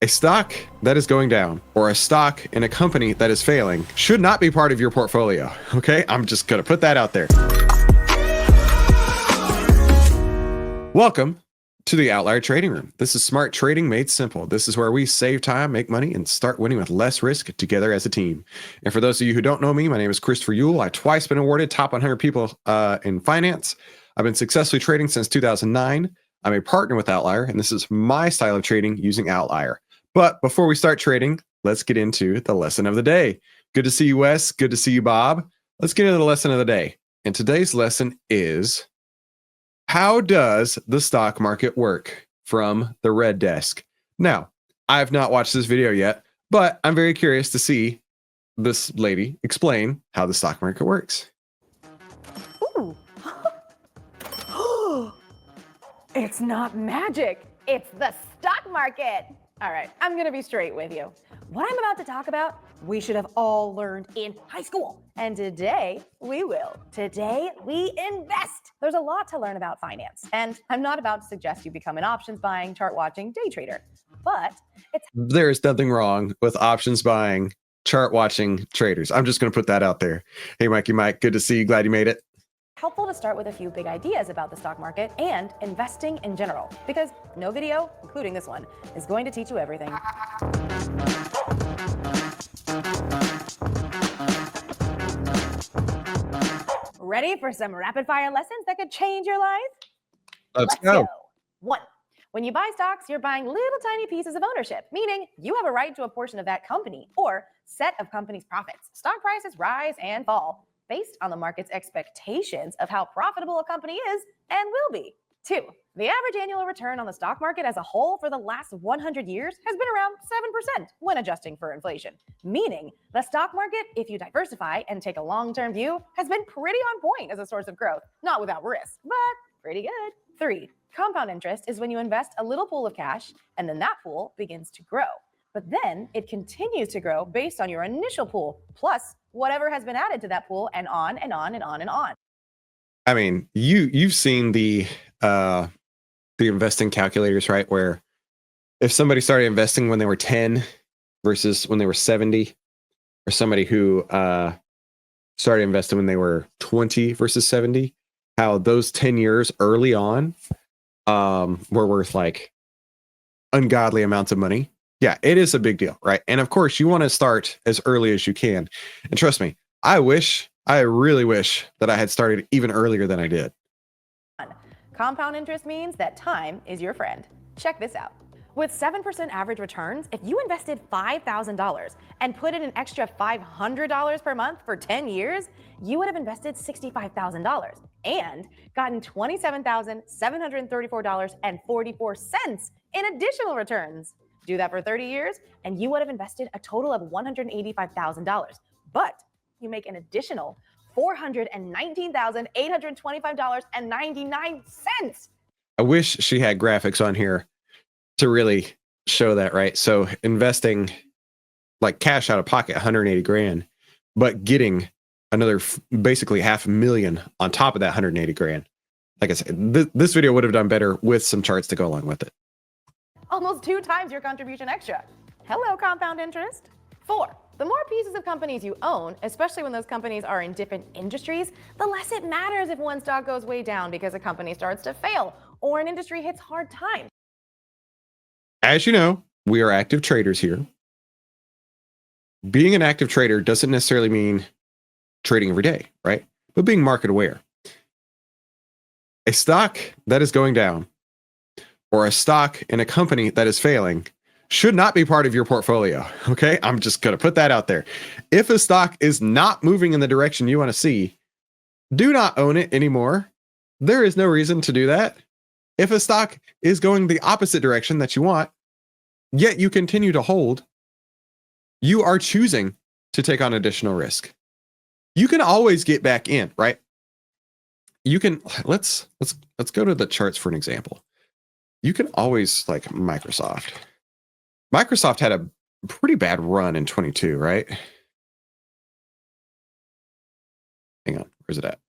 A stock that is going down or a stock in a company that is failing should not be part of your portfolio. Okay, I'm just going to put that out there. Welcome to the OVTLYR Trading Room. This is smart trading made simple. This is where we save time, make money, and start winning with less risk together as a team. And for those of you who don't know me, my name is Christopher Yule. I've twice been awarded top 100 people in finance. I've been successfully trading since 2009. I'm a partner with OVTLYR, and this is my style of trading using OVTLYR. But before we start trading, let's get into the lesson of the day. Good to see you, Wes. Good to see you, Bob. Let's get into the lesson of the day. And today's lesson is, how does the stock market work, from the Red Desk? Now, I have not watched this video yet, but I'm very curious to see this lady explain how the stock market works. Ooh. It's not magic. It's the stock market. All right, I'm gonna be straight with you. What I'm about to talk about, we should have all learned in high school. And today, we will. Today, we invest. There's a lot to learn about finance. And I'm not about to suggest you become an options buying, chart watching day trader. But there is nothing wrong with options buying, chart watching traders. I'm just gonna put that out there. Hey, Mikey Mike, good to see you. Glad you made it. Helpful to start with a few big ideas about the stock market and investing in general, because no video, including this one, is going to teach you everything. Ready for some rapid fire lessons that could change your life? Let's go. 1. When you buy stocks, you're buying little tiny pieces of ownership, meaning you have a right to a portion of that company or set of company's profits. Stock prices rise and fall based on the market's expectations of how profitable a company is and will be. 2. The average annual return on the stock market as a whole for the last 100 years has been around 7% when adjusting for inflation, meaning the stock market, if you diversify and take a long-term view, has been pretty on point as a source of growth, not without risk, but pretty good. 3. Compound interest is when you invest a little pool of cash and then that pool begins to grow. But then it continues to grow based on your initial pool, plus whatever has been added to that pool, and on and on and on and on. I mean, you've seen the investing calculators, right? Where if somebody started investing when they were 10 versus when they were 70, or somebody who started investing when they were 20 versus 70, how those 10 years early on were worth like ungodly amounts of money. Yeah, it is a big deal, right? And of course, you want to start as early as you can. And trust me, I really wish that I had started even earlier than I did. Compound interest means that time is your friend. Check this out. With 7% average returns, if you invested $5,000 and put in an extra $500 per month for 10 years, you would have invested $65,000 and gotten $27,734.44 in additional returns. Do that for 30 years, and you would have invested a total of $185,000. But you make an additional $419,825.99. I wish she had graphics on here to really show that, right? So investing like cash out of pocket, 180 grand, but getting another basically $500,000 on top of that 180 grand. Like I said, this video would have done better with some charts to go along with it. Almost 2 times your contribution extra. Hello, compound interest. 4. The more pieces of companies you own, especially when those companies are in different industries, the less it matters if one stock goes way down because a company starts to fail or an industry hits hard times. As you know, we are active traders here. Being an active trader doesn't necessarily mean trading every day, right? But being market aware. A stock that is going down or a stock in a company that is failing should not be part of your portfolio. Okay, I'm just going to put that out there. If a stock is not moving in the direction you want to see, do not own it anymore. There is no reason to do that. If a stock is going the opposite direction that you want, yet you continue to hold, you are choosing to take on additional risk. You can always get back in, right? You can, let's go to the charts for an example. You can always, like Microsoft. Microsoft had a pretty bad run in 22, right? Hang on, where's it at?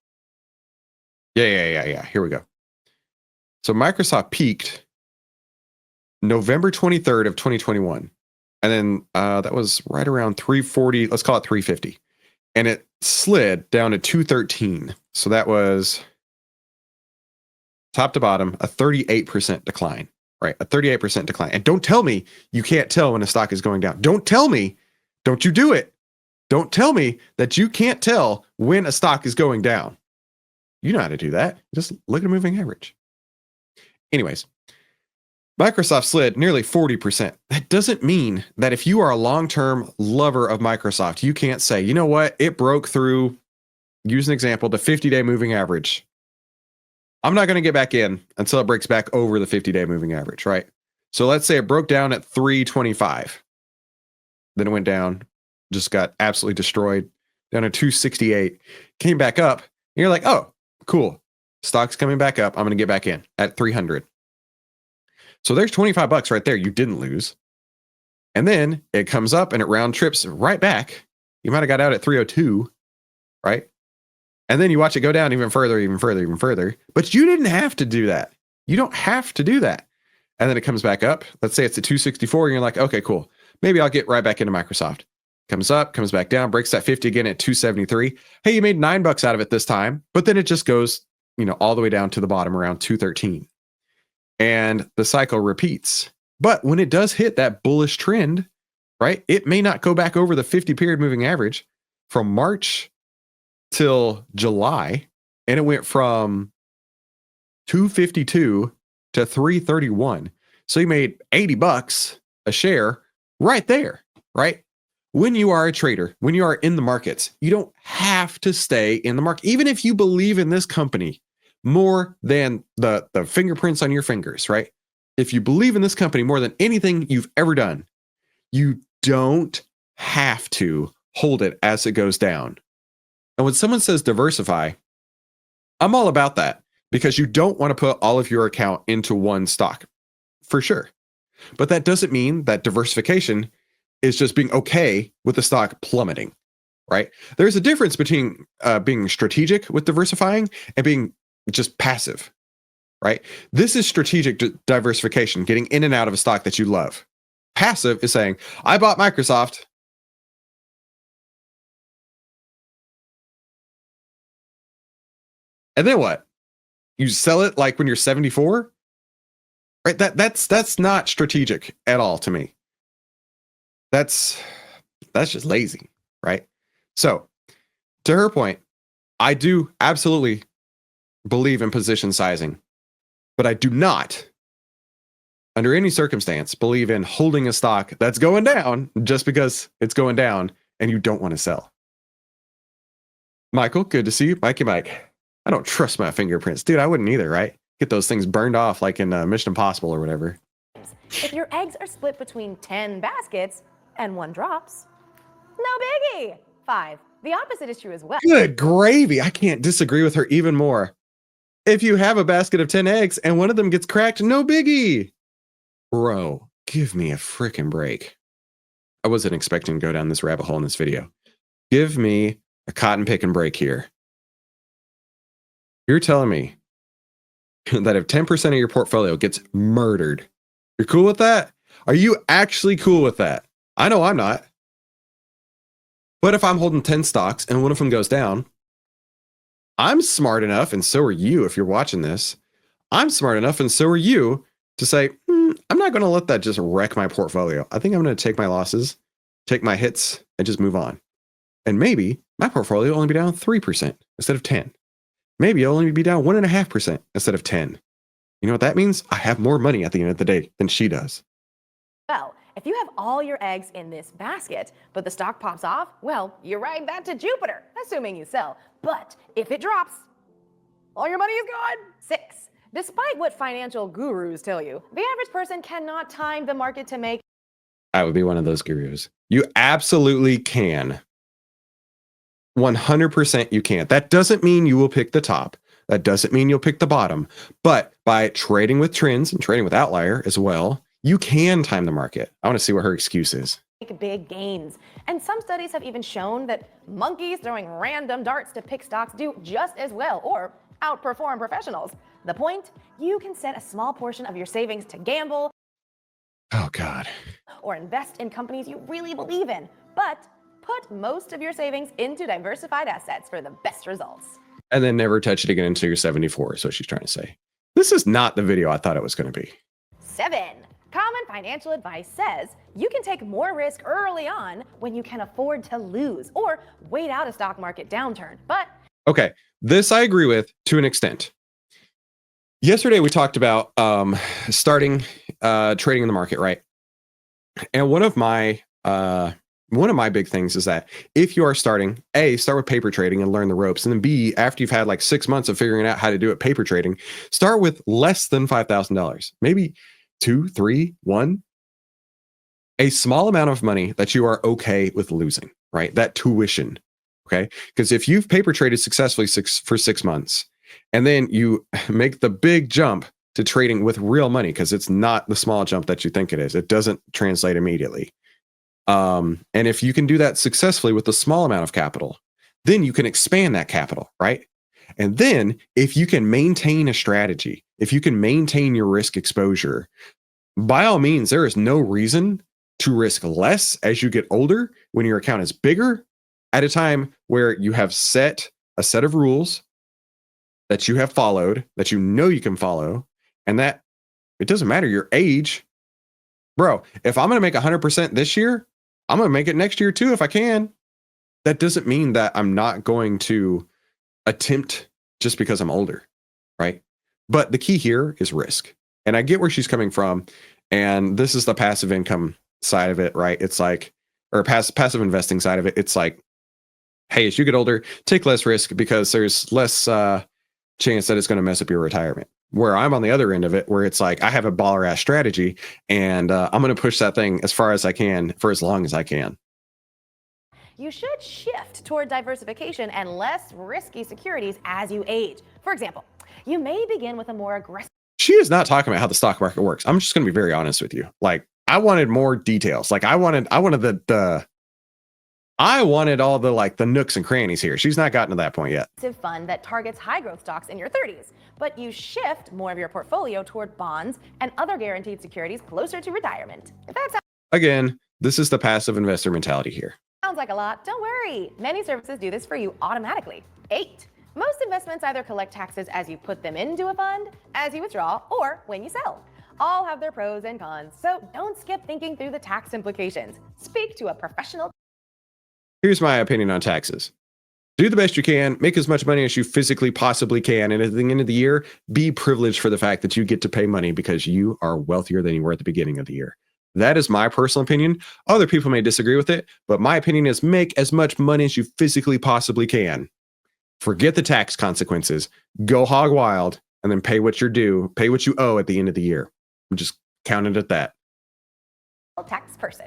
Yeah. Here we go. So Microsoft peaked November 23rd of 2021. And then that was right around 340, let's call it 350. And it slid down to 213. So that was top to bottom, a 38% decline, right? A 38% decline. And don't tell me you can't tell when a stock is going down. Don't tell me, don't you do it. Don't tell me that you can't tell when a stock is going down. You know how to do that. Just look at a moving average. Anyways, Microsoft slid nearly 40%. That doesn't mean that if you are a long-term lover of Microsoft, you can't say, you know what, it broke through, use an example, the 50-day moving average. I'm not going to get back in until it breaks back over the 50-day moving average, right? So let's say it broke down at 325. Then it went down, just got absolutely destroyed, down to 268, came back up, and you're like, oh, cool. Stock's coming back up. I'm going to get back in at 300. So there's $25 right there you didn't lose. And then it comes up and it round trips right back. You might have got out at 302, right? And then you watch it go down even further, even further, even further. But you didn't have to do that. You don't have to do that. And then it comes back up. Let's say it's at 264 and you're like, okay, cool. Maybe I'll get right back into Microsoft. Comes up, comes back down, breaks that 50 again at 273. Hey, you made $9 out of it this time, but then it just goes, all the way down to the bottom around 213. And the cycle repeats. But when it does hit that bullish trend, right, it may not go back over the 50-period moving average from March till July. And it went from 252 to 331. So you made $80 a share right there, right? When you are a trader, when you are in the markets, you don't have to stay in the market. Even if you believe in this company more than the fingerprints on your fingers, right? If you believe in this company more than anything you've ever done, you don't have to hold it as it goes down. And when someone says diversify, I'm all about that because you don't want to put all of your account into one stock, for sure. But that doesn't mean that diversification is just being okay with the stock plummeting, right? There's a difference between being strategic with diversifying and being just passive, right? This is strategic diversification, getting in and out of a stock that you love. Passive is saying, I bought Microsoft. And then what? You sell it like when you're 74? Right? That's not strategic at all to me. That's just lazy, right? So, to her point, I do absolutely believe in position sizing, but I do not, under any circumstance, believe in holding a stock that's going down just because it's going down and you don't want to sell. Michael, good to see you. Mikey Mike. I don't trust my fingerprints. Dude, I wouldn't either, right? Get those things burned off like in Mission Impossible or whatever. If your eggs are split between 10 baskets and one drops, no biggie. 5. The opposite is true as well. Good gravy. I can't disagree with her even more. If you have a basket of 10 eggs and one of them gets cracked, no biggie. Bro, give me a freaking break. I wasn't expecting to go down this rabbit hole in this video. Give me a cotton picking break here. You're telling me that if 10% of your portfolio gets murdered, you're cool with that? Are you actually cool with that? I know I'm not. But if I'm holding 10 stocks and one of them goes down, I'm smart enough, and so are you if you're watching this, I'm smart enough, and so are you, to say, I'm not going to let that just wreck my portfolio. I think I'm going to take my losses, take my hits, and just move on. And maybe my portfolio will only be down 3% instead of 10. Maybe it'll only be down 1.5% instead of 10. You know what that means? I have more money at the end of the day than she does. Well, if you have all your eggs in this basket, but the stock pops off, well, you ride that to Jupiter, assuming you sell. But if it drops, all your money is gone. 6. Despite what financial gurus tell you, the average person cannot time the market to make. I would be one of those gurus. You absolutely can. 100% you can. That doesn't mean you will pick the top. That doesn't mean you'll pick the bottom. But by trading with trends and trading with OVTLYR as well, you can time the market. I want to see what her excuse is. Make big gains. And some studies have even shown that monkeys throwing random darts to pick stocks do just as well or outperform professionals. The point? You can set a small portion of your savings to gamble Oh, God. Or invest in companies you really believe in, but put most of your savings into diversified assets for the best results. And then never touch it again until you're 74, is what she's trying to say. This is not the video I thought it was going to be. 7. Common financial advice says you can take more risk early on when you can afford to lose or wait out a stock market downturn. But okay, this I agree with to an extent. Yesterday we talked about starting trading in the market, right? And one of my big things is that if you are starting, A, start with paper trading and learn the ropes, and then B, after you've had like 6 months of figuring out how to do it paper trading, start with less than $5,000, maybe 2, 3, 1, a small amount of money that you are okay with losing, right? That tuition, okay? Because if you've paper traded successfully for 6 months, and then you make the big jump to trading with real money, because it's not the small jump that you think it is. It doesn't translate immediately. And if you can do that successfully with a small amount of capital, then you can expand that capital, right? And then if you can maintain a strategy, if you can maintain your risk exposure, by all means, there is no reason to risk less as you get older when your account is bigger, at a time where you have set a set of rules that you have followed, that you know you can follow, and that it doesn't matter your age. Bro, if I'm going to make 100% this year, I'm going to make it next year too if I can. That doesn't mean that I'm not going to attempt just because I'm older, right? But the key here is risk. And I get where she's coming from. And this is the passive income side of it, right? It's like, or passive investing side of it. It's like, hey, as you get older, take less risk because there's less chance that it's going to mess up your retirement. Where I'm on the other end of it, where it's like, I have a baller ass strategy and I'm going to push that thing as far as I can for as long as I can. You should shift toward diversification and less risky securities as you age. For example, you may begin with a more aggressive. She is not talking about how the stock market works. I'm just going to be very honest with you. Like, I wanted more details. Like, I wanted I wanted all the like the nooks and crannies here. She's not gotten to that point yet. Fund that targets high growth stocks in your 30s, but you shift more of your portfolio toward bonds and other guaranteed securities closer to retirement. If that sounds Again, this is the passive investor mentality here. Sounds like a lot. Don't worry. Many services do this for you automatically. 8. Most investments either collect taxes as you put them into a fund, as you withdraw, or when you sell. All have their pros and cons, so don't skip thinking through the tax implications. Speak to a professional. Here's my opinion on taxes. Do the best you can, make as much money as you physically possibly can, and at the end of the year, be privileged for the fact that you get to pay money because you are wealthier than you were at the beginning of the year. That is my personal opinion. Other people may disagree with it, but my opinion is make as much money as you physically possibly can. Forget the tax consequences. Go hog wild, and then pay what you're due, pay what you owe at the end of the year. I'm just counting at that. Tax person.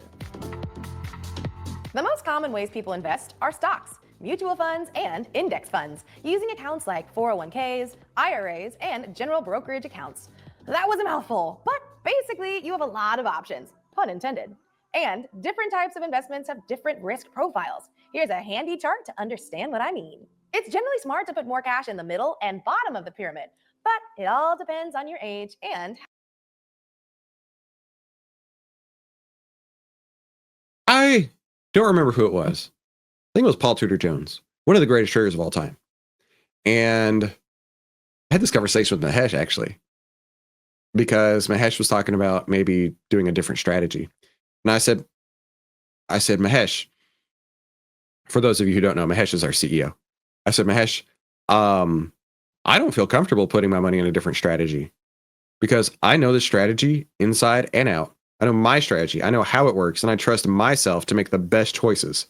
The most common ways people invest are stocks, mutual funds, and index funds, using accounts like 401ks, IRAs, and general brokerage accounts. That was a mouthful, but basically you have a lot of options, pun intended. And different types of investments have different risk profiles. Here's a handy chart to understand what I mean. It's generally smart to put more cash in the middle and bottom of the pyramid, but it all depends on your age and I don't remember who it was. I think it was Paul Tudor Jones, one of the greatest traders of all time. And I had this conversation with Mahesh, actually, because Mahesh was talking about maybe doing a different strategy. And I said, Mahesh, for those of you who don't know, Mahesh is our CEO. I said, Mahesh, I don't feel comfortable putting my money in a different strategy because I know the strategy inside and out. I know my strategy. I know how it works, and I trust myself to make the best choices.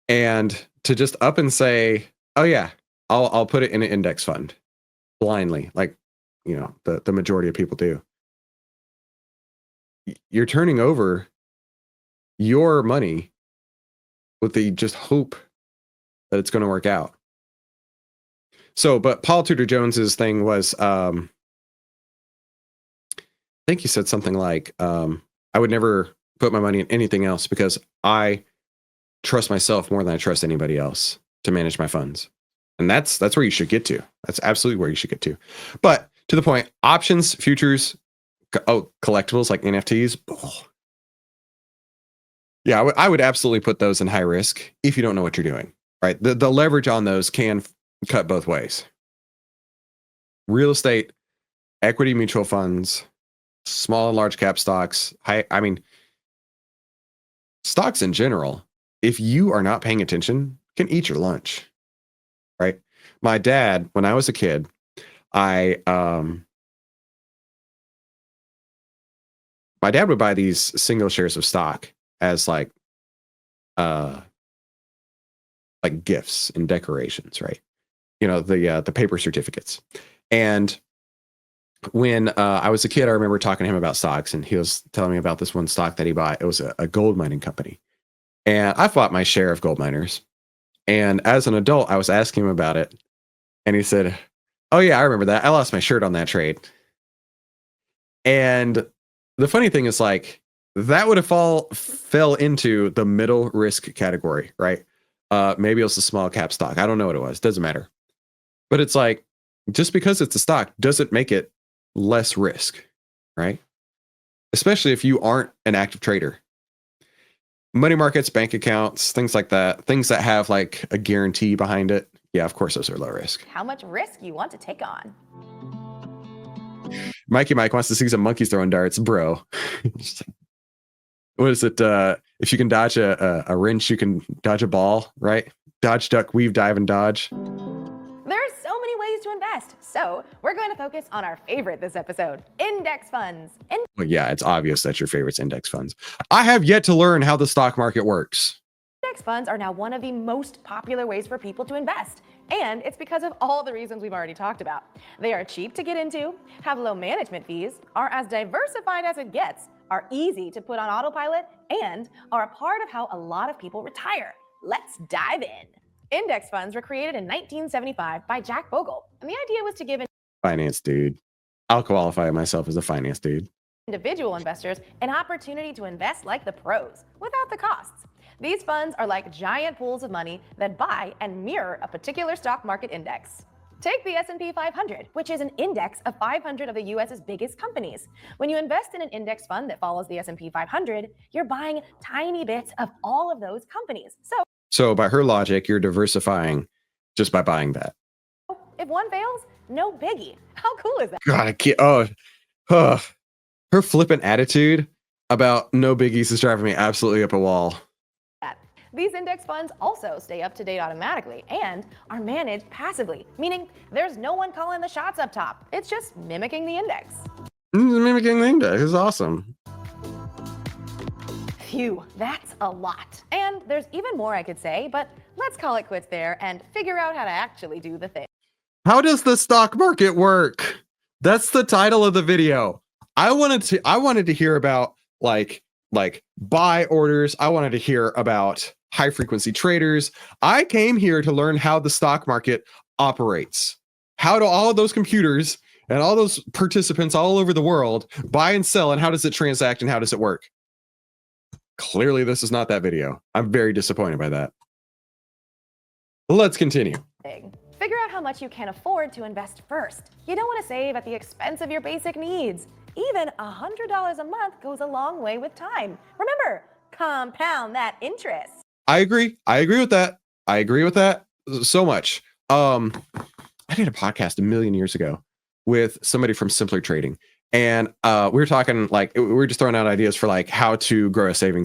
And to just up and say, oh yeah, I'll put it in an index fund blindly, like, you know, the majority of people do. You're turning over your money with the just hope that it's going to work out. So, but Paul Tudor Jones's thing was, I think he said something like, I would never put my money in anything else because I trust myself more than I trust anybody else to manage my funds. And that's where you should get to. That's absolutely where you should get to. But to the point. Options, futures, collectibles like NFTs. Oh. Yeah, I would absolutely put those in high risk if you don't know what you're doing, right? The leverage on those can cut both ways. Real estate, equity mutual funds, small and large cap stocks. I mean, stocks in general, if you are not paying attention, can eat your lunch, right? My dad, when I was a kid, my dad would buy these single shares of stock as like gifts and decorations, right? You know, the paper certificates. And when I was a kid, I remember talking to him about stocks, and he was telling me about this one stock that he bought. It was a gold mining company. And I've bought my share of gold miners. And as an adult, I was asking him about it. And he said, "Oh, yeah, I remember that. I lost my shirt on that trade." And the funny thing is, like, that would have fell into the middle risk category, right? Maybe it was a small cap stock. I don't know what it was. Doesn't matter. But it's like, just because it's a stock doesn't make it less risk, right? Especially if you aren't an active trader. Money markets, bank accounts, things like that, things that have like a guarantee behind it. Yeah, of course, those are low risk. How much risk you want to take on. Mikey Mike wants to see some monkeys throwing darts, bro. What is it? If you can dodge a wrench, you can dodge a ball, right? Dodge, duck, weave, dive, and dodge. There are so many ways to invest, so we're going to focus on our favorite this episode, index funds. Well, yeah, it's obvious that your favorite's index funds. I have yet to learn how the stock market works. Index funds are now one of the most popular ways for people to invest, and it's because of all the reasons we've already talked about. They are cheap to get into, have low management fees, are as diversified as it gets, are easy to put on autopilot, and are a part of how a lot of people retire. Let's dive in. Index funds were created in 1975 by Jack Bogle, and the idea was to give Finance dude. I'll qualify myself as a finance dude. Individual investors an opportunity to invest like the pros, without the costs. These funds are like giant pools of money that buy and mirror a particular stock market index. Take the S&P 500, which is an index of 500 of the US's biggest companies. When you invest in an index fund that follows the S&P 500, you're buying tiny bits of all of those companies. So by her logic, you're diversifying just by buying that. If one fails, no biggie. How cool is that? God, I can't. Her flippant attitude about no biggies is driving me absolutely up a wall. These index funds also stay up to date automatically and are managed passively, meaning there's no one calling the shots up top. It's just mimicking the index. Mimicking the index is awesome. Phew, that's a lot. And there's even more I could say, but let's call it quits there and figure out how to actually do the thing. How does the stock market work? That's the title of the video. I wanted to hear about like buy orders. I wanted to hear about high frequency traders. I came here to learn how the stock market operates. How do all of those computers and all those participants all over the world buy and sell, and how does it transact and how does it work? Clearly, this is not that video. I'm very disappointed by that. Let's continue. Figure out how much you can afford to invest first. You don't want to save at the expense of your basic needs. Even $100 a month goes a long way with time. Remember, compound that interest. I agree. I agree with that. I agree with that so much. I did a podcast a million years ago with somebody from Simpler Trading. And we were talking, like, we were just throwing out ideas for like how to grow a trading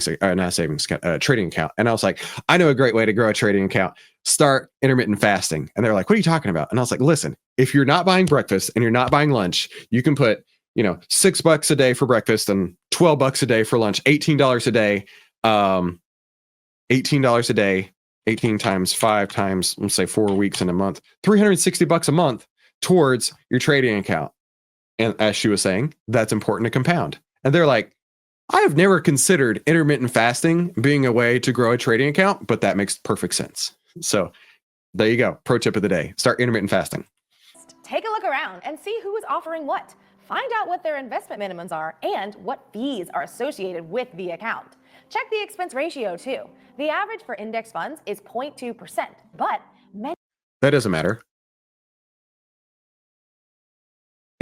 account. And I was like, I know a great way to grow a trading account. Start intermittent fasting. And they're like, what are you talking about? And I was like, listen, if you're not buying breakfast and you're not buying lunch, you can put, $6 a day for breakfast and $12 a day for lunch, $18 a day, $18 a day, 18 times 5 times, let's say 4 weeks in a month, $360 a month towards your trading account. And as she was saying, that's important to compound. And they're like, I have never considered intermittent fasting being a way to grow a trading account, but that makes perfect sense. So there you go. Pro tip of the day. Start intermittent fasting. Take a look around and see who is offering what. Find out what their investment minimums are and what fees are associated with the account. Check the expense ratio too. The average for index funds is 0.2%, but that doesn't matter.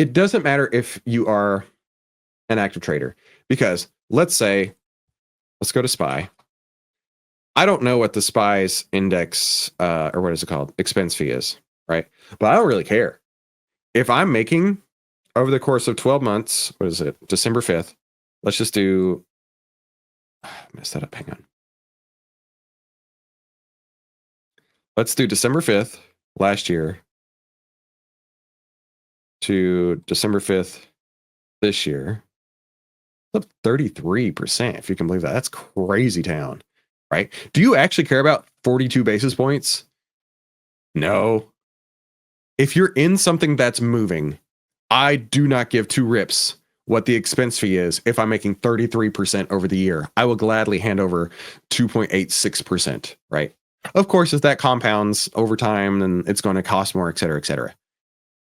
it doesn't matter if you are an active trader, because let's say, let's go to SPY. I don't know what the SPY's index, or what is it called? Expense fee is, right? But I don't really care. If I'm making over the course of 12 months, what is it? December 5th. Let's just do, messed that up. Hang on. Let's do December 5th last year to December 5th this year. Up 33%, if you can believe that. That's crazy town, right? Do you actually care about 42 basis points? No. If you're in something that's moving, I do not give two rips what the expense fee is. If I'm making 33% over the year, I will gladly hand over 2.86%, right? Of course, if that compounds over time, then it's going to cost more, et cetera, et cetera.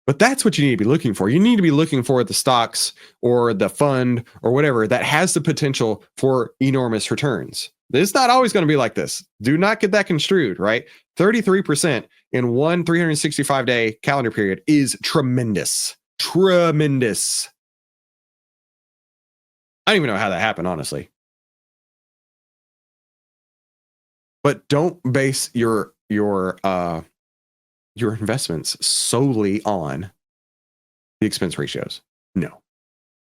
But that's what you need to be looking for. You need to be looking for the stocks or the fund or whatever that has the potential for enormous returns. It's not always going to be like this. Do not get that construed, right? 33% in one 365-day calendar period is tremendous. Tremendous. I don't even know how that happened, honestly. But don't base your investments solely on the expense ratios. No,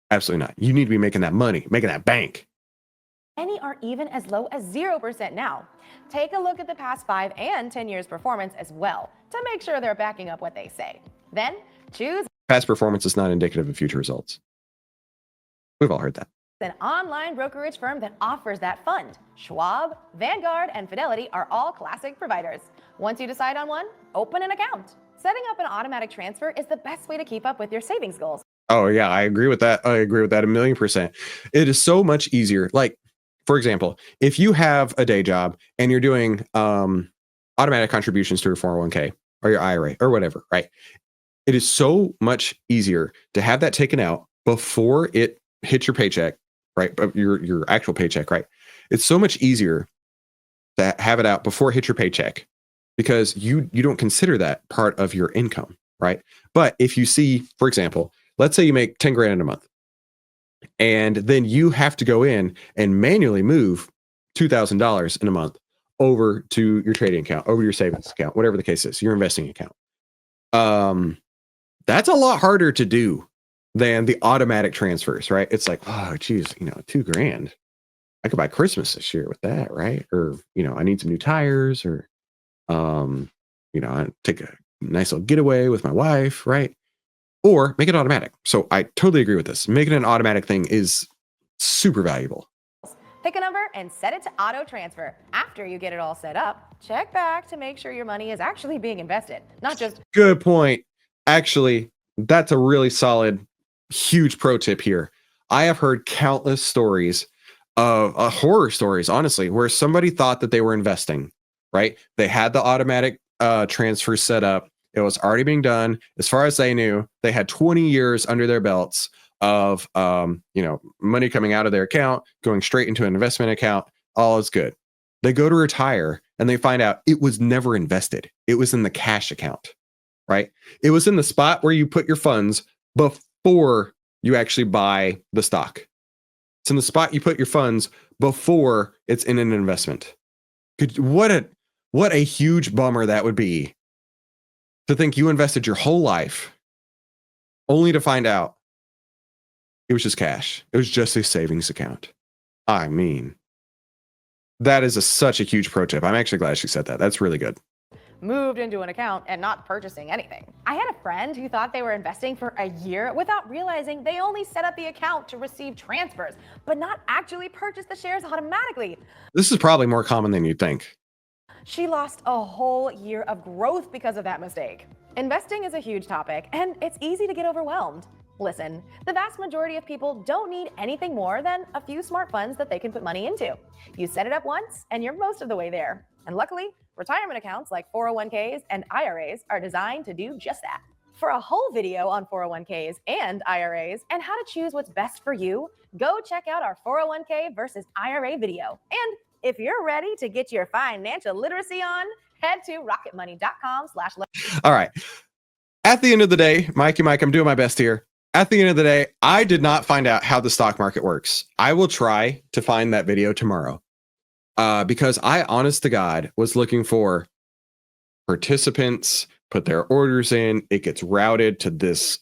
absolutely not. You need to be making that money, making that bank. Many are even as low as 0% now. Take a look at the past 5 and 10 years performance as well to make sure they're backing up what they say. Then choose past performance is not indicative of future results. We've all heard that. an online brokerage firm that offers that fund. Schwab, Vanguard, and Fidelity are all classic providers. Once you decide on one, open an account. Setting up an automatic transfer is the best way to keep up with your savings goals. Oh yeah, I agree with that. I agree with that 1,000,000%. It is so much easier. Like, for example, if you have a day job and you're doing automatic contributions to your 401k or your IRA or whatever, right? It is so much easier to have that taken out before it hits your paycheck, right? Your actual paycheck, right? It's so much easier to have it out before it hits your paycheck because you don't consider that part of your income, right? But if you see, for example, let's say you make 10 grand in a month, and then you have to go in and manually move $2,000 in a month over to your trading account, over your savings account, whatever the case is, your investing account. That's a lot harder to do than the automatic transfers, right? It's like, oh, geez, $2 grand. I could buy Christmas this year with that, right? Or, I need some new tires, or, I take a nice little getaway with my wife, right? Or make it automatic. So I totally agree with this. Making an automatic thing is super valuable. Pick a number and set it to auto transfer. After you get it all set up, check back to make sure your money is actually being invested, not just. Good point. Actually, that's a really solid, huge pro tip here. I have heard countless stories of horror stories, honestly, where somebody thought that they were investing, right? They had the automatic transfer set up. It was already being done. As far as they knew, they had 20 years under their belts of, money coming out of their account, going straight into an investment account. All is good. They go to retire and they find out it was never invested. It was in the cash account, right? It was in the spot where you put your funds before you actually buy the stock. It's in the spot you put your funds before it's in an investment. What a huge bummer that would be, to think you invested your whole life only to find out it was just cash. It was just a savings account. I mean, that is such a huge pro tip. I'm actually glad she said that. That's really good. Moved into an account and not purchasing anything. I had a friend who thought they were investing for a year without realizing they only set up the account to receive transfers, but not actually purchase the shares automatically. This is probably more common than you'd think. She lost a whole year of growth because of that mistake. Investing is a huge topic, and it's easy to get overwhelmed. Listen, the vast majority of people don't need anything more than a few smart funds that they can put money into. You set it up once, and you're most of the way there. And luckily, retirement accounts like 401ks and IRAs are designed to do just that. For a whole video on 401ks and IRAs and how to choose what's best for you, go check out our 401k versus IRA video. And if you're ready to get your financial literacy on, head to rocketmoney.com/. All right. At the end of the day, Mikey Mike, I'm doing my best here. At the end of the day, I did not find out how the stock market works. I will try to find that video tomorrow because I, honest to God, was looking for participants put their orders in. It gets routed to this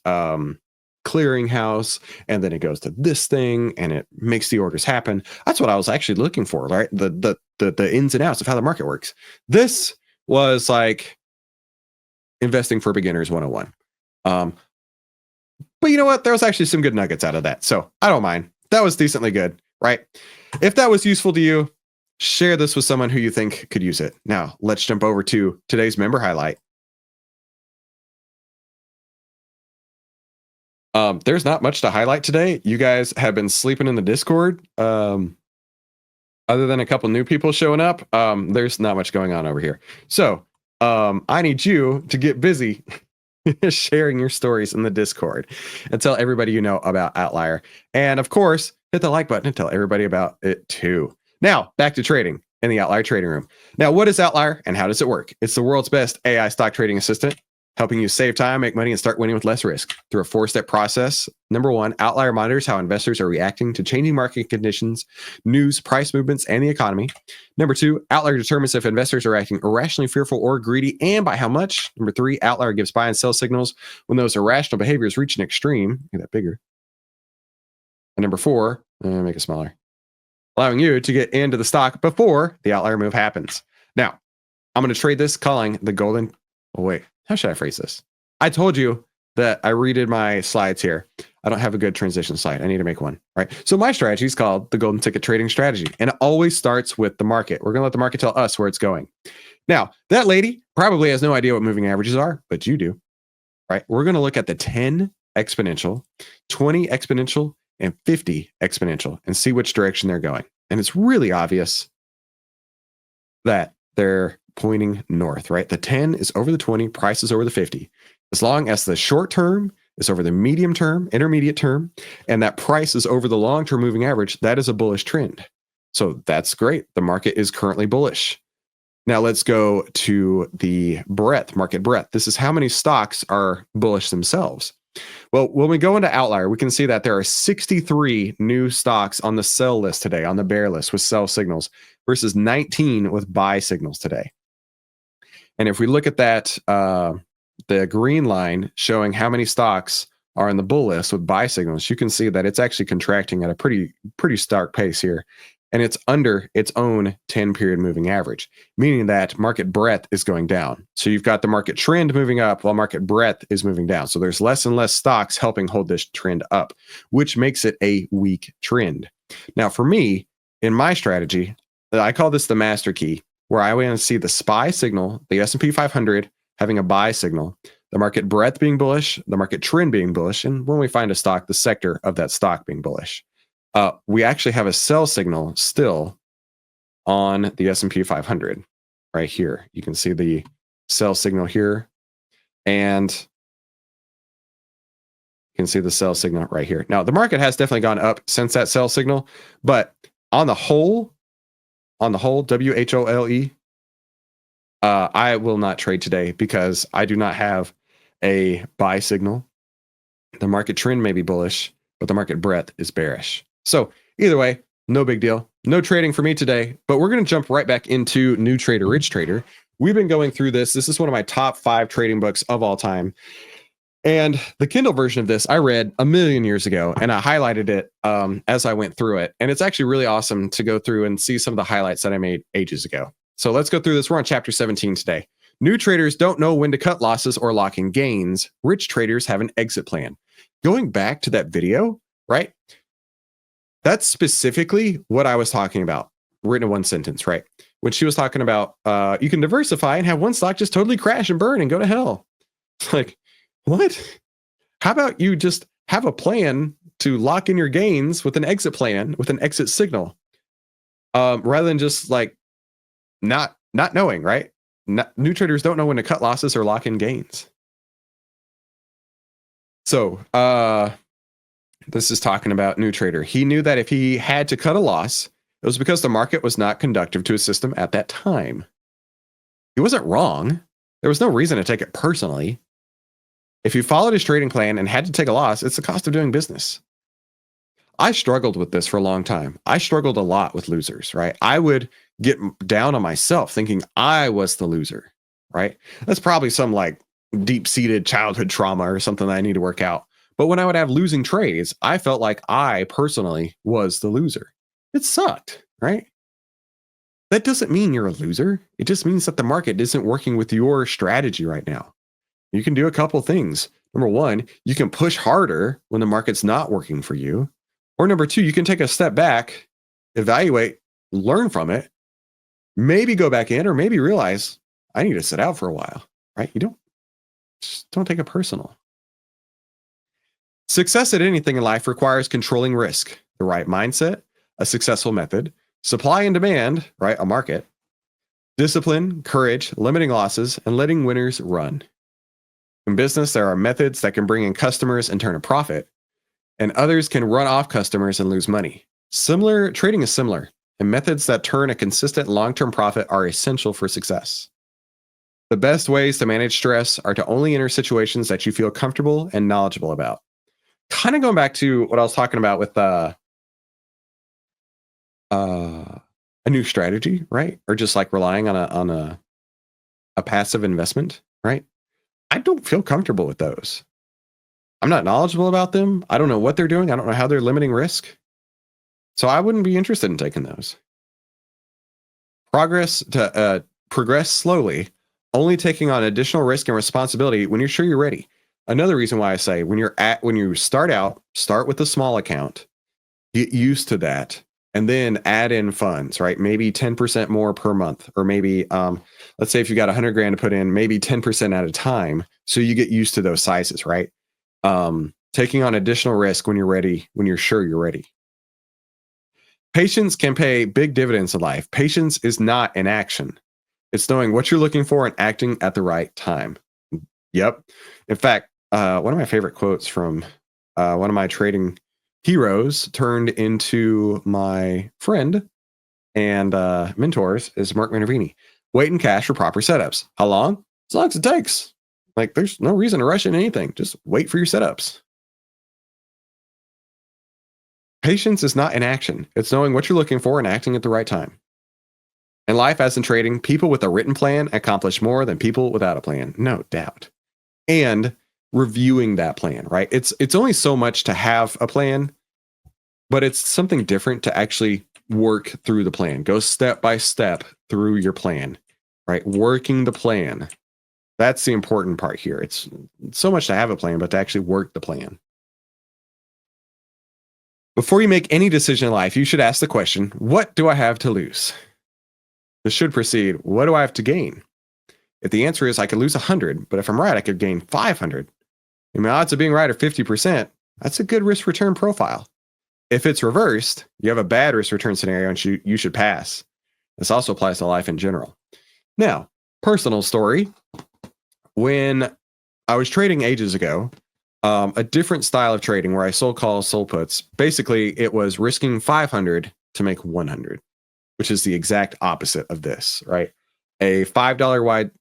clearinghouse, and then it goes to this thing, and it makes the orders happen. That's what I was actually looking for, right? The ins and outs of how the market works. This was like investing for beginners 101. But you know what? There was actually some good nuggets out of that. So I don't mind. That was decently good, right? If that was useful to you, share this with someone who you think could use it. Now, let's jump over to today's member highlight. There's not much to highlight today. You guys have been sleeping in the Discord. Other than a couple new people showing up, there's not much going on over here. So I need you to get busy sharing your stories in the Discord and tell everybody you know about OVTLYR. And of course, hit the like button and tell everybody about it too. Now, back to trading in the OVTLYR trading room. Now, what is OVTLYR and how does it work? It's the world's best AI stock trading assistant, helping you save time, make money, and start winning with less risk through a 4-step process. Number 1, OVTLYR monitors how investors are reacting to changing market conditions, news, price movements, and the economy. Number 2, OVTLYR determines if investors are acting irrationally fearful or greedy, and by how much. Number 3, OVTLYR gives buy and sell signals when those irrational behaviors reach an extreme. Make that bigger. And number 4, make it smaller, allowing you to get into the stock before the OVTLYR move happens. Now, I'm going to trade this calling the golden... Oh, wait. How should I phrase this? I told you that I redid my slides here. I don't have a good transition slide. I need to make one, right? So my strategy is called the golden ticket trading strategy, and it always starts with the market. We're going to let the market tell us where it's going. Now, that lady probably has no idea what moving averages are, but you do, right? We're going to look at the 10 exponential, 20 exponential, and 50 exponential and see which direction they're going. And it's really obvious that they're pointing north, right? The 10 is over the 20, price is over the 50. As long as the short term is over the medium term, intermediate term, and that price is over the long-term moving average, that is a bullish trend. So that's great. The market is currently bullish. Now let's go to the breadth, market breadth. This is how many stocks are bullish themselves. Well, when we go into OVTLYR, we can see that there are 63 new stocks on the sell list today, on the bear list with sell signals, versus 19 with buy signals today. And if we look at that, the green line showing how many stocks are in the bull list with buy signals, you can see that it's actually contracting at a pretty stark pace here. And it's under its own 10-period moving average, meaning that market breadth is going down. So you've got the market trend moving up while market breadth is moving down. So there's less and less stocks helping hold this trend up, which makes it a weak trend. Now, for me, in my strategy, I call this the master key, where I want to see the SPY signal, the S&P 500 having a buy signal, the market breadth being bullish, the market trend being bullish, and when we find a stock, the sector of that stock being bullish. We actually have a sell signal still on the S&P 500 right here. You can see the sell signal here, and you can see the sell signal right here. Now, the market has definitely gone up since that sell signal, but on the whole, WHOLE, I will not trade today because I do not have a buy signal. The market trend may be bullish, but the market breadth is bearish. So either way, no big deal. No trading for me today, but we're going to jump right back into New Trader, Rich Trader. We've been going through this. This is one of my top 5 trading books of all time. And the Kindle version of this, I read a million years ago, and I highlighted it as I went through it. And it's actually really awesome to go through and see some of the highlights that I made ages ago. So let's go through this. We're on chapter 17 today. New traders don't know when to cut losses or lock in gains. Rich traders have an exit plan. Going back to that video, right? That's specifically what I was talking about, written in one sentence, right? When she was talking about you can diversify and have one stock just totally crash and burn and go to hell. It's like, what? How about you just have a plan to lock in your gains with an exit plan, with an exit signal, rather than just like not knowing, right? New traders don't know when to cut losses or lock in gains. So this is talking about new trader. He knew that if he had to cut a loss, it was because the market was not conducive to his system at that time. He wasn't wrong. There was no reason to take it personally. If you followed his trading plan and had to take a loss, it's the cost of doing business. I struggled with this for a long time. I struggled a lot with losers, right? I would get down on myself thinking I was the loser, right? That's probably some like deep-seated childhood trauma or something that I need to work out. But when I would have losing trades, I felt like I personally was the loser. It sucked, right? That doesn't mean you're a loser. It just means that the market isn't working with your strategy right now. You can do a couple things. Number one, you can push harder when the market's not working for you. Or number two, you can take a step back, evaluate, learn from it, maybe go back in, or maybe realize I need to sit out for a while, right? Just don't take it personal. Success at anything in life requires controlling risk, the right mindset, a successful method, supply and demand, right? A market, discipline, courage, limiting losses, and letting winners run. In business, there are methods that can bring in customers and turn a profit, and others can run off customers and lose money. Trading is similar, and methods that turn a consistent long-term profit are essential for success. The best ways to manage stress are to only enter situations that you feel comfortable and knowledgeable about. Kind of going back to what I was talking about with a new strategy, right? Or just like relying on a passive investment, right? I don't feel comfortable with those. I'm not knowledgeable about them. I don't know what they're doing. I don't know how they're limiting risk. So I wouldn't be interested in taking those. Progress slowly, only taking on additional risk and responsibility when you're sure you're ready. Another reason why I say when you start out, start with a small account, get used to that, and then add in funds, right? Maybe 10% more per month, or maybe let's say if you got 100 grand to put in, maybe 10% at a time, so you get used to those sizes, right? Taking on additional risk when you're ready, when you're sure you're ready. Patience can pay big dividends in life. Patience is not inaction. It's knowing what you're looking for and acting at the right time. Yep. In fact, one of my favorite quotes from one of my trading heroes turned into my friend and mentors is Mark Minervini. Wait in cash for proper setups. How long? As long as it takes. Like, there's no reason to rush into anything. Just wait for your setups. Patience is not inaction. It's knowing what you're looking for and acting at the right time. In life, as in trading, people with a written plan accomplish more than people without a plan, no doubt. And reviewing that plan, right? It's only so much to have a plan, but it's something different to actually work through the plan. Go step by step through your plan, right? Working the plan. That's the important part here. It's so much to have a plan, but to actually work the plan. Before you make any decision in life, you should ask the question, what do I have to lose? This should precede, what do I have to gain? If the answer is I could lose 100, but if I'm right, I could gain 500. And my odds of being right are 50%. That's a good risk return profile. If it's reversed, you have a bad risk return scenario and you should pass. This also applies to life in general. Now, personal story. When I was trading ages ago, a different style of trading where I sold calls, sold puts. Basically, it was risking 500 to make 100, which is the exact opposite of this, right? A $5 wide,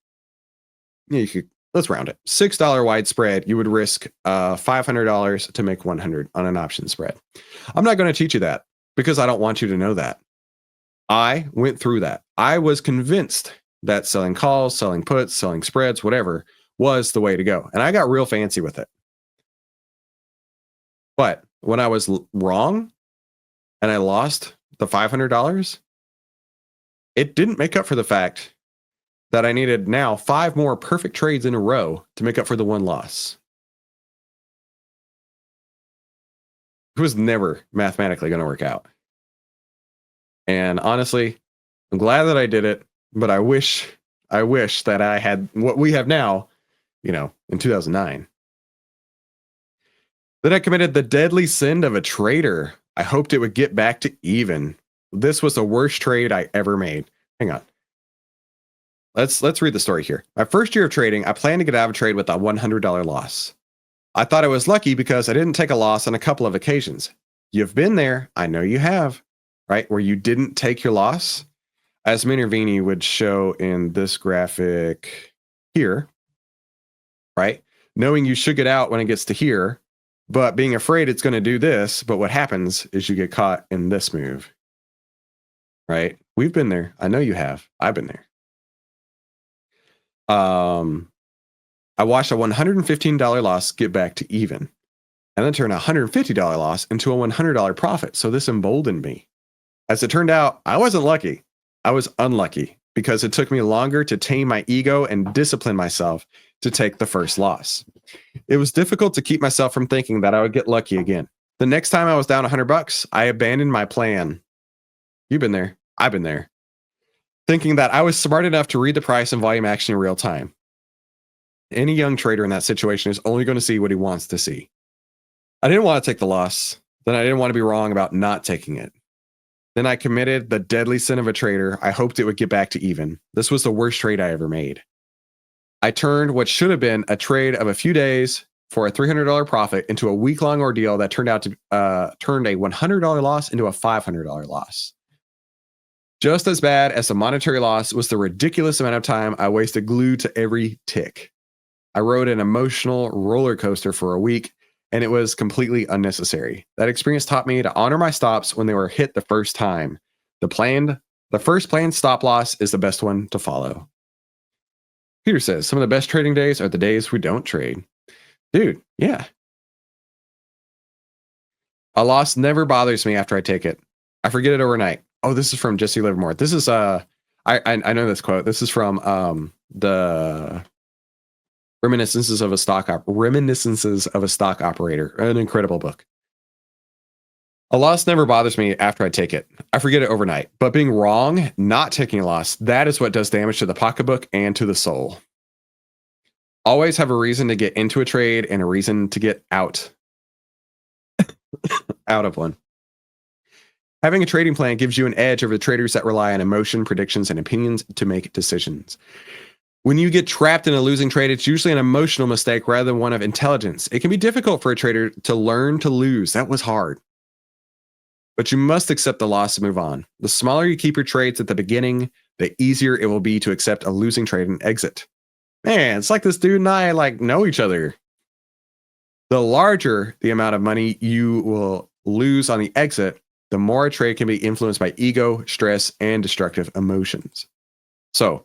let's round it, $6 wide spread, you would risk $500 to make 100 on an option spread. I'm not going to teach you that because I don't want you to know that. I went through that. I was convinced that selling calls, selling puts, selling spreads, whatever, was the way to go. And I got real fancy with it. But when I was wrong and I lost the $500, it didn't make up for the fact that I needed now 5 more perfect trades in a row to make up for the one loss. It was never mathematically going to work out. And honestly, I'm glad that I did it, but I wish that I had what we have now, in 2009. Then I committed the deadly sin of a trader. I hoped it would get back to even. This was the worst trade I ever made. Hang on. Let's read the story here. My first year of trading, I planned to get out of a trade with a $100 loss. I thought I was lucky because I didn't take a loss on a couple of occasions. You've been there. I know you have, right? Where you didn't take your loss. As Minervini would show in this graphic here, right? knowing you should get out when it gets to here, but being afraid it's going to do this. But what happens is you get caught in this move, right? We've been there. I know you have. I've been there. I watched a $115 loss get back to even, and then turn a $150 loss into a $100 profit. So this emboldened me. As it turned out, I wasn't lucky. I was unlucky because it took me longer to tame my ego and discipline myself to take the first loss. It was difficult to keep myself from thinking that I would get lucky again. The next time I was down $100, I abandoned my plan. You've been there. I've been there. Thinking that I was smart enough to read the price and volume action in real time. Any young trader in that situation is only going to see what he wants to see. I didn't want to take the loss. Then I didn't want to be wrong about not taking it. Then I committed the deadly sin of a trader. I hoped it would get back to even. This was the worst trade I ever made. I turned what should have been a trade of a few days for a $300 profit into a week-long ordeal that turned a $100 loss into a $500 loss. Just as bad as the monetary loss was the ridiculous amount of time I wasted glued to every tick. I rode an emotional roller coaster for a week, and it was completely unnecessary. That experience taught me to honor my stops when they were hit the first time. The first planned stop loss is the best one to follow. Peter says, some of the best trading days are the days we don't trade. Dude, yeah. A loss never bothers me after I take it. I forget it overnight. Oh, this is from Jesse Livermore. This is I know this quote. This is from the Reminiscences of a Stock Operator, an incredible book. A loss never bothers me after I take it. I forget it overnight. But being wrong, not taking a loss, that is what does damage to the pocketbook and to the soul. Always have a reason to get into a trade and a reason to get out of one. Having a trading plan gives you an edge over the traders that rely on emotion, predictions, and opinions to make decisions. When you get trapped in a losing trade, it's usually an emotional mistake rather than one of intelligence. It can be difficult for a trader to learn to lose. That was hard. But you must accept the loss and move on. The smaller you keep your trades at the beginning, the easier it will be to accept a losing trade and exit. Man, it's like this dude and I know each other. The larger the amount of money you will lose on the exit, the more a trade can be influenced by ego, stress, and destructive emotions. So,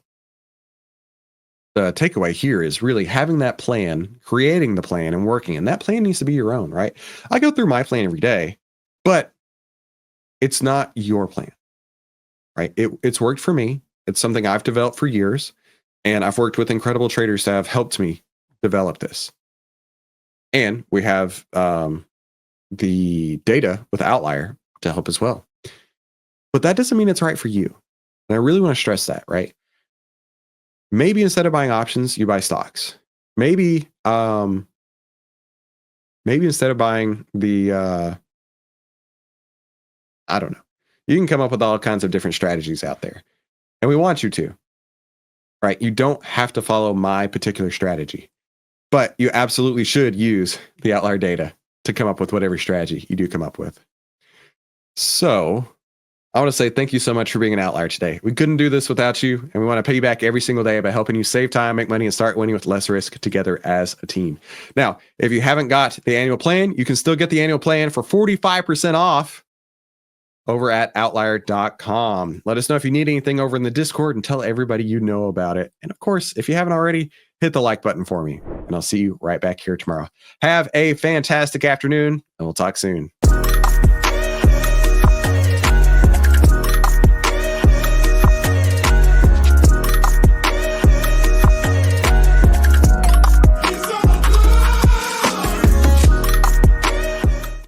the takeaway here is really having that plan, creating the plan, and working. And that plan needs to be your own, right? I go through my plan every day, but it's not your plan, right? It's worked for me. It's something I've developed for years, and I've worked with incredible traders that have helped me develop this. And we have the data with OVTLYR to help as well. But that doesn't mean it's right for you. And I really want to stress that, right? Maybe instead of buying options, you buy stocks. Maybe instead of buying the, I don't know. You can come up with all kinds of different strategies out there. And we want you to, right? You don't have to follow my particular strategy, but you absolutely should use the OVTLYR data to come up with whatever strategy you do come up with. So I want to say thank you so much for being an OVTLYR today. We couldn't do this without you, and we want to pay you back every single day by helping you save time, make money, and start winning with less risk together as a team. Now, if you haven't got the annual plan, you can still get the annual plan for 45% off over at OVTLYR.com. Let us know if you need anything over in the Discord and tell everybody you know about it. And of course, if you haven't already, hit the like button for me, and I'll see you right back here tomorrow. Have a fantastic afternoon, and we'll talk soon.